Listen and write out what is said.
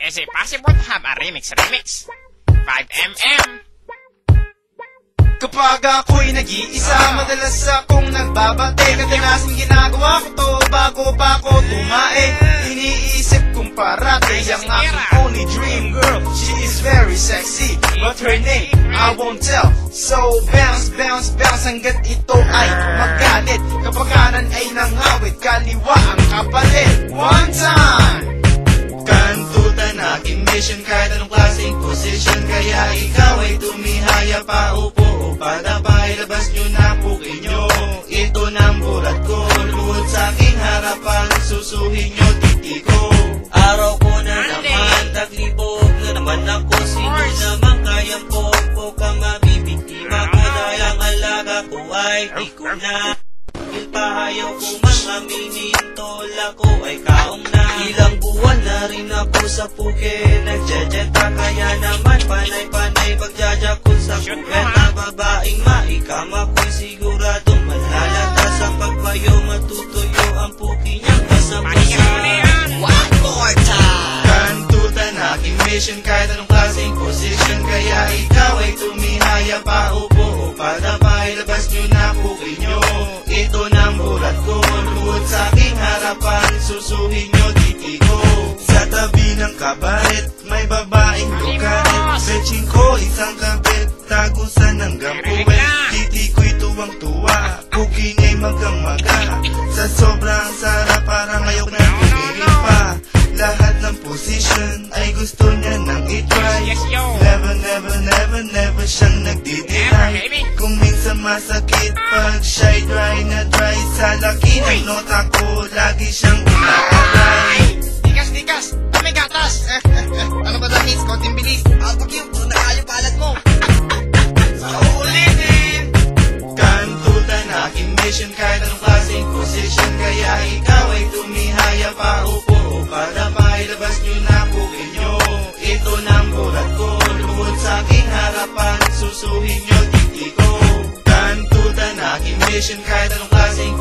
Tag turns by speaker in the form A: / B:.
A: Is it possible to have a remix? 5mm.
B: Kapag ako'y nag-iisa, madalas akong nagbabate. Kadalasan ginagawa ko to bago pa ako tumae. Iniisip kong parati ang aking only dream girl. She is very sexy, but her name I won't tell. So bounce, bounce, bounce hanggat ito ay magalit. Kapag kanan ay nangawit, kaliwa ang kapalit. One time! Kantutan aking mission kahit anong klaseng position. Kaya ikaw ay tumihaya pa, upo o padabay. Labas nyo na pukin nyo, ito ng bulat ko. Luhod sa aking harapan, susuhin nyo titi ko.
C: Araw ko na naman, taglibog na naman ako. Sino naman kayang po ka mabibiktima ko? Dahil ang alaga ko ay di ko na pahayaw ko man aminin, tola ko ay kaong na. Ilang buwan na rin ako sa Phuket, nagjajeta kaya naman panay-panay pagjajakol sa kubeta. Babaeng maikama ko'y siguradong malalata sa pagbayo, matutuyo ang puki niyang basa-basa. One more time!
B: Kantutan aking mission kahit anong klaseng position. Kaya ikaw ay tumihaya pa, upo o padabay. Labas nyo na puki nyo, ito ng bulat ko. Luhod sa aking harapan, susuhin nyo titi ko. Sa tabi ng kabaret, may babaeng lukaret. Betching ko isang kapit, tagusan ng gampuwet. Titi ko'y tuwang-tuwa, puki niya'y magang-maga. Sa sobrang sarap, parang ayaw na tumigil pa. Lahat ng position ay gusto niya nang itry. Never, never, never, never siyang nagdi-deny. Kung minsan masakit pag siya'y dry na dry, sa laki ng nota ko, lagi siyang umaaray.
D: Tikas! May gatas! Ano ba dahil? Konting bilis! Pag yung na kayo palad mo!
B: Ulitin! Kantutan aking mission kahit anong klaseng position. Kaya ikaw ay tumihaya pa, upo o padabay. Labas nyo na pukin nyo, ito ng bulat ko. Luhod sa aking harapan, susuhin nyo titi ko. Kantutan aking mission kahit anong klaseng